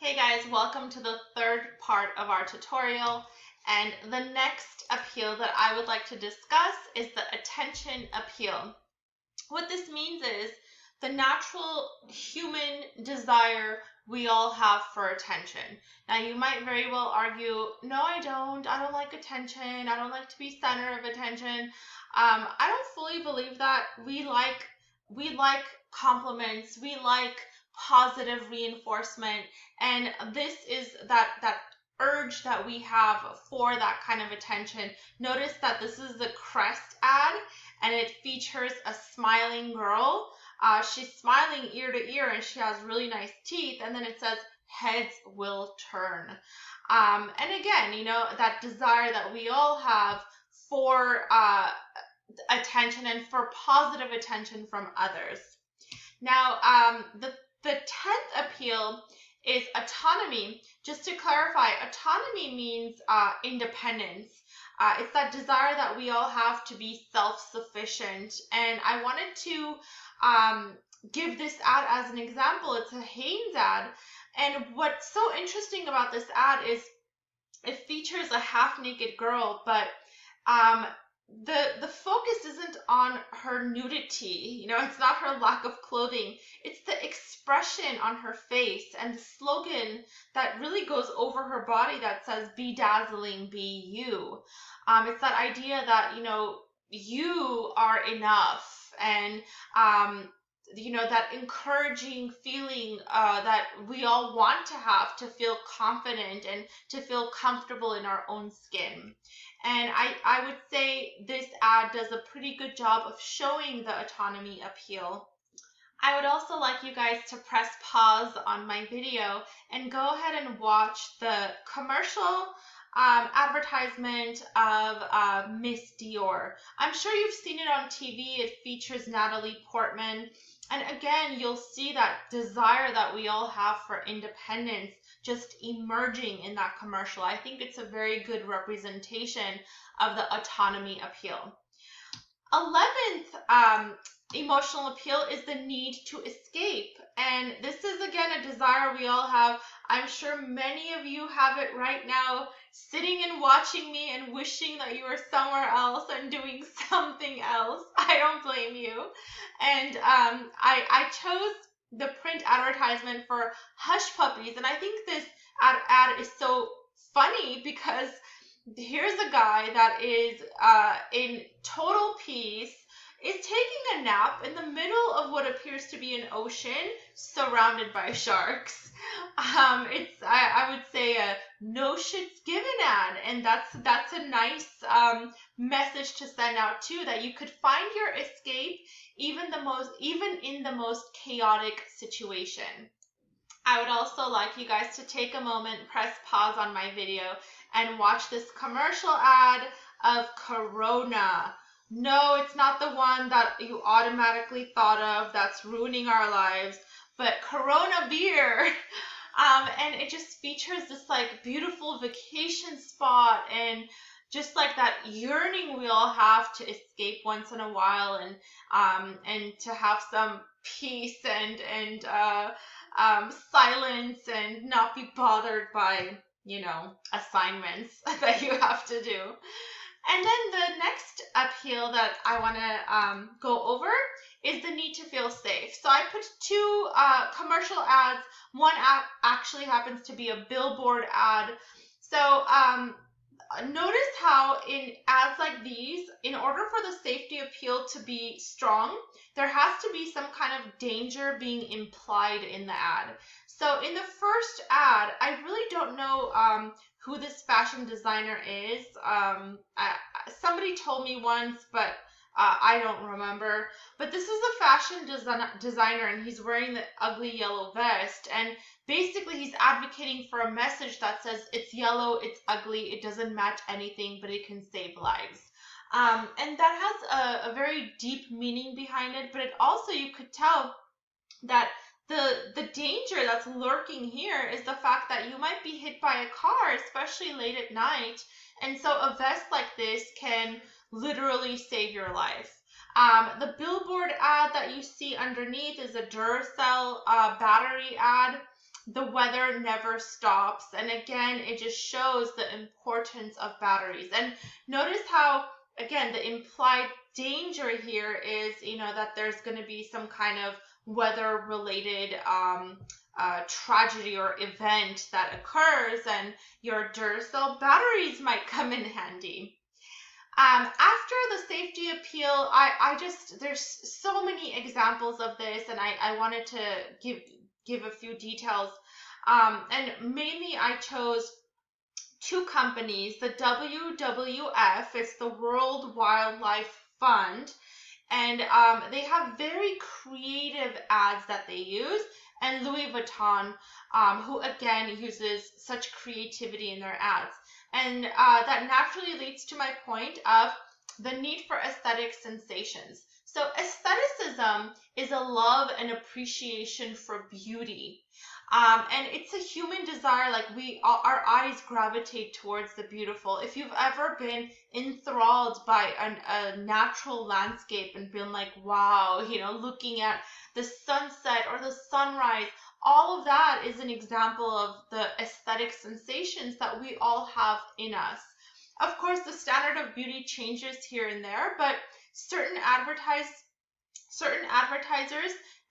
Hey guys, welcome to the third part of our tutorial, and the next appeal that I would like to discuss is the attention appeal. What this means is the natural human desire we all have for attention. Now you might very well argue, no I don't like attention, I don't like to be center of attention. I don't fully believe that. We like compliments, we like positive reinforcement, and this is that urge that we have for that kind of attention. Notice that this is the Crest ad, and it features a smiling girl. She's smiling ear to ear, and she has really nice teeth, and then it says heads will turn. And again, that desire that we all have for attention and for positive attention from others. Now, the 10th appeal is autonomy. Just to clarify, autonomy means independence. It's that desire that we all have to be self-sufficient. And I wanted to give this ad as an example. It's a Hanes ad. And what's so interesting about this ad is it features a half-naked girl, but the focus isn't on her nudity. It's not her lack of clothing. It's the expression on her face and the slogan that really goes over her body that says, be dazzling, be you. It's that idea that, you are enough, and that encouraging feeling that we all want to feel confident and to feel comfortable in our own skin. And I would say this ad does a pretty good job of showing the autonomy appeal. I would also like you guys to press pause on my video and go ahead and watch the commercial advertisement of Miss Dior. I'm sure you've seen it on TV. It features Natalie Portman. And again, you'll see that desire that we all have for independence just emerging in that commercial. I think it's a very good representation of the autonomy appeal. 11th emotional appeal is the need to escape. And this is, again, a desire we all have. I'm sure many of you have it right now, sitting and watching me and wishing that you were somewhere else and doing something else. I don't blame you. And I chose the print advertisement for Hush Puppies, and I think this ad is so funny because here's a guy that is in total peace, is taking a nap in the middle of what appears to be an ocean surrounded by sharks. It's I would say a no shits given ad, and that's a nice message to send out too, that you could find your escape even in the most chaotic situation. I would also like you guys to take a moment, press pause on my video, and watch this commercial ad of Corona. No, it's not the one that you automatically thought of that's ruining our lives, but Corona beer. And it just features this beautiful vacation spot and just that yearning we all have to escape once in a while and to have some peace and silence and not be bothered by assignments that you have to do. And then the next appeal that I want to go over is the need to feel safe. So I put two commercial ads. One actually happens to be a billboard ad. So notice how in ads like these, in order for the safety appeal to be strong, there has to be some kind of danger being implied in the ad. So in the first ad, I really don't know who this fashion designer is. Somebody told me once, but I don't remember. But this is a fashion designer, and he's wearing the ugly yellow vest. And basically, he's advocating for a message that says it's yellow, it's ugly, it doesn't match anything, but it can save lives. And that has a very deep meaning behind it. But it also, you could tell that the danger that's lurking here is the fact that you might be hit by a car, especially late at night. And so a vest like this can literally save your life. The billboard ad that you see underneath is a Duracell battery ad. the weather never stops. And again, it just shows the importance of batteries. And notice how, again, the implied danger here is, that there's going to be some kind of weather-related tragedy or event that occurs, and your Duracell batteries might come in handy. After the safety appeal, there's so many examples of this, and I wanted to give a few details. And mainly I chose two companies. The WWF, it's the World Wildlife Fund, and they have very creative ads that they use, and Louis Vuitton, who again uses such creativity in their ads. And that naturally leads to my point of the need for aesthetic sensations. So aestheticism is a love and appreciation for beauty. And it's a human desire, like our eyes gravitate towards the beautiful. If you've ever been enthralled by a natural landscape and been like, wow, looking at the sunset or the sunrise, all of that is an example of the aesthetic sensations that we all have in us. Of course, the standard of beauty changes here and there, but certain advertisers,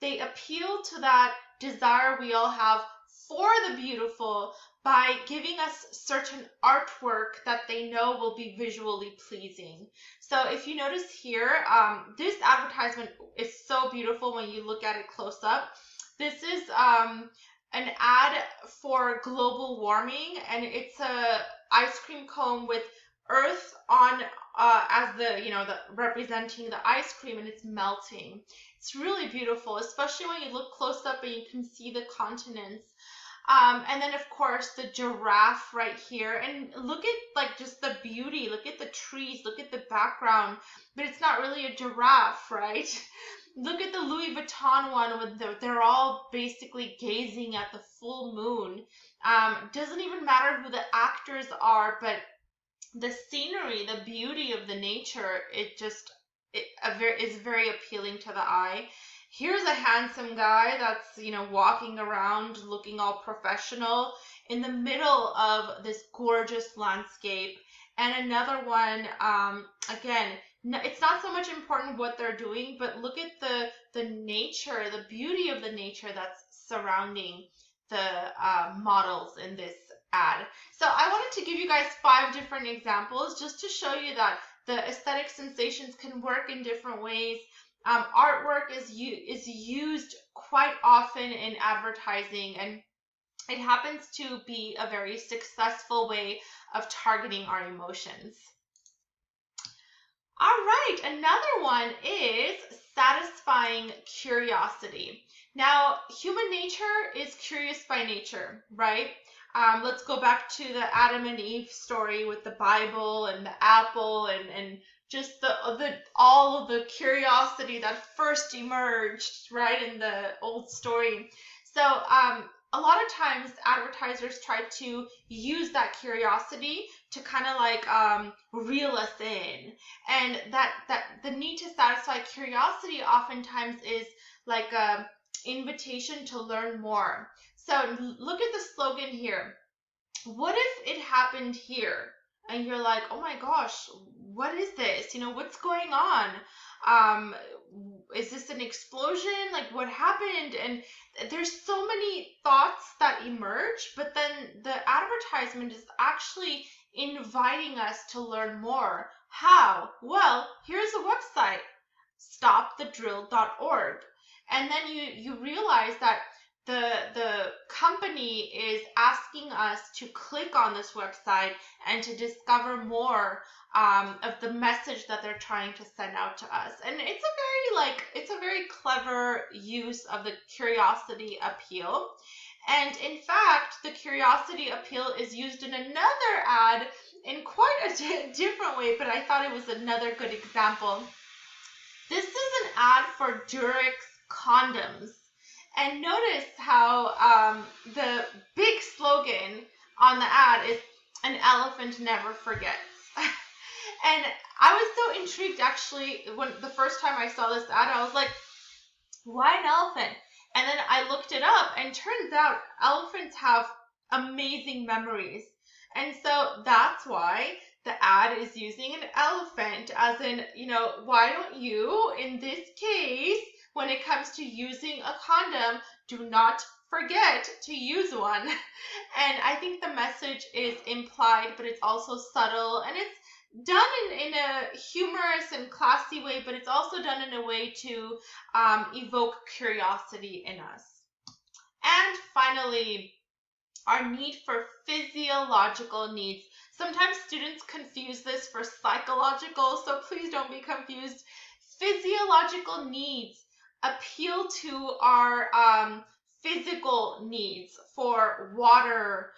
they appeal to that desire we all have for the beautiful by giving us certain artwork that they know will be visually pleasing. So if you notice here, this advertisement is so beautiful when you look at it close up. This is an ad for global warming, and it's a ice cream cone with Earth on as the representing the ice cream, and it's melting. It's really beautiful, especially when you look close up and you can see the continents. And then of course the giraffe right here, and look at just the beauty. Look at the trees, look at the background, but it's not really a giraffe, right? Look at the Louis Vuitton one with they're all basically gazing at the full moon. Doesn't even matter who the actors are, but the scenery, the beauty of the nature, is very appealing to the eye. Here's a handsome guy that's, walking around looking all professional in the middle of this gorgeous landscape. And another one, again, it's not so much important what they're doing, but look at the nature, the beauty of the nature that's surrounding the models in this ad. So I wanted to give you guys 5 different examples just to show you that the aesthetic sensations can work in different ways. Artwork is used quite often in advertising, and it happens to be a very successful way of targeting our emotions. All right, another one is satisfying curiosity. Now, human nature is curious by nature, right? Let's go back to the Adam and Eve story with the Bible and the apple and just all of the curiosity that first emerged, right, in the old story. So a lot of times advertisers try to use that curiosity to kind of reel us in, and that the need to satisfy curiosity oftentimes is like a invitation to learn more. So look at the slogan here. What if it happened here? And you're like, oh my gosh, what is this? What's going on? Is this an explosion? Like, what happened? And there's so many thoughts that emerge, but then the advertisement is actually inviting us to learn more. How? Well, here's a website, stopthedrill.org. And then you realize that the company is asking us to click on this website and to discover more of the message that they're trying to send out to us. And it's a very clever use of the curiosity appeal. And in fact, the curiosity appeal is used in another ad in quite a different way, but I thought it was another good example. This is an ad for Durex condoms. And notice how the big slogan on the ad is "An elephant never forgets." And I was so intrigued, actually, when the first time I saw this ad, I was like, why an elephant? And then I looked it up, and turns out elephants have amazing memories. And so that's why the ad is using an elephant, as in, why don't you, in this case, when it comes to using a condom, do not forget to use one. And I think the message is implied, but it's also subtle, and it's done in a humorous and classy way, but it's also done in a way to evoke curiosity in us. And finally, our need for physiological needs. Sometimes students confuse this for psychological, so please don't be confused. Physiological needs appeal to our physical needs for water,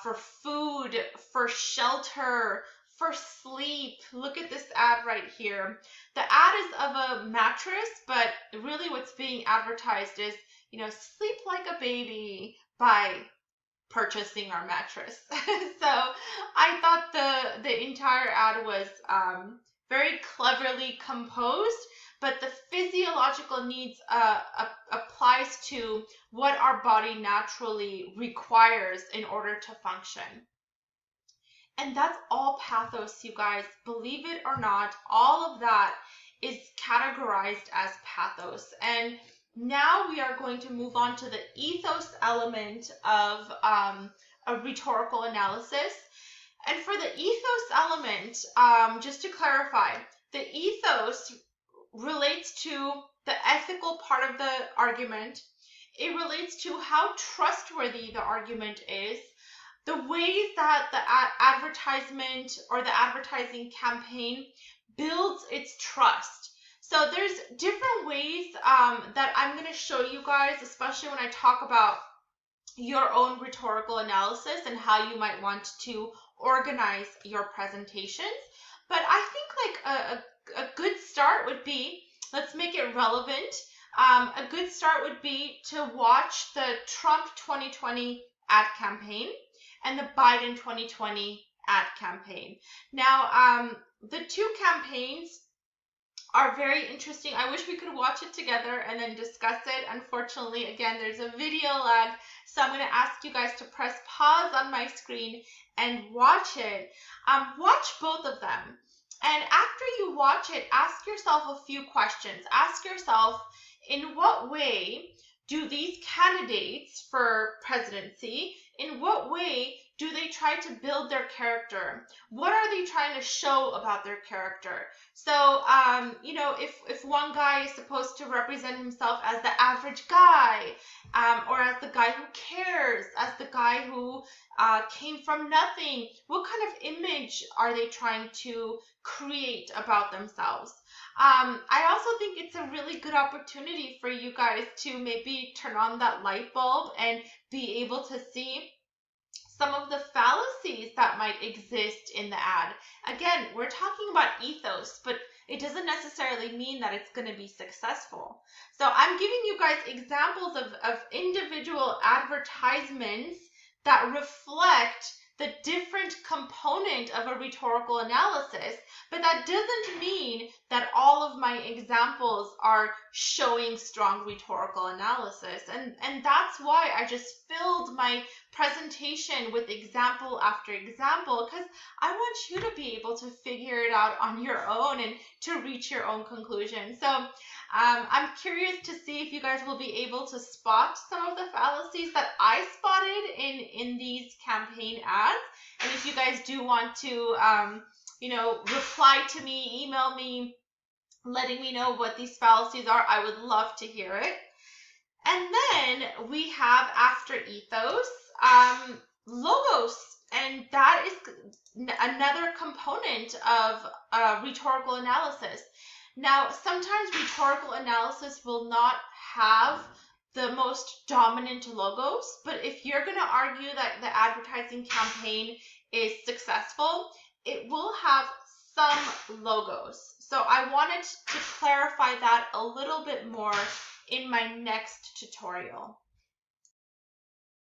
for food, for shelter, for sleep. Look at this ad right here. The ad is of a mattress, but really what's being advertised is, sleep like a baby by purchasing our mattress. So I thought the entire ad was very cleverly composed, but the physiological needs applies to what our body naturally requires in order to function. And that's all pathos, you guys. Believe it or not, all of that is categorized as pathos. And now we are going to move on to the ethos element of a rhetorical analysis. And for the ethos element, just to clarify, the ethos relates to the ethical part of the argument. It relates to how trustworthy the argument is, the ways that the advertisement or the advertising campaign builds its trust. So there's different ways that I'm going to show you guys, especially when I talk about your own rhetorical analysis and how you might want to organize your presentations. But I think like a good start would be, let's make it relevant. A good start would be to watch the Trump 2020 ad campaign and the Biden 2020 ad campaign. Now, the two campaigns are very interesting. I wish we could watch it together and then discuss it. Unfortunately, again, there's a video lag, so I'm going to ask you guys to press pause on my screen and watch it. Watch both of them. And after you watch it, ask yourself a few questions. Ask yourself, in what way do these candidates for presidency, in what way do they try to build their character? What are they trying to show about their character? So, if one guy is supposed to represent himself as the average guy, or as the guy who cares, as the guy who came from nothing, what kind of image are they trying to create about themselves? I also think it's a really good opportunity for you guys to maybe turn on that light bulb and be able to see some of the fallacies that might exist in the ad. Again, we're talking about ethos, but it doesn't necessarily mean that it's going to be successful. So I'm giving you guys examples of individual advertisements that reflect the different component of a rhetorical analysis, but that doesn't mean that all of my examples are showing strong rhetorical analysis. And that's why I just filled my presentation with example after example, because I want you to be able to figure it out on your own and to reach your own conclusion. So I'm curious to see if you guys will be able to spot some of the fallacies that I spotted in these campaign ads. And if you guys do want to, reply to me, email me, letting me know what these fallacies are, I would love to hear it. And then we have, after ethos, logos. And that is another component of rhetorical analysis. Now, sometimes rhetorical analysis will not have the most dominant logos, but if you're going to argue that the advertising campaign is successful, it will have some logos. So I wanted to clarify that a little bit more in my next tutorial.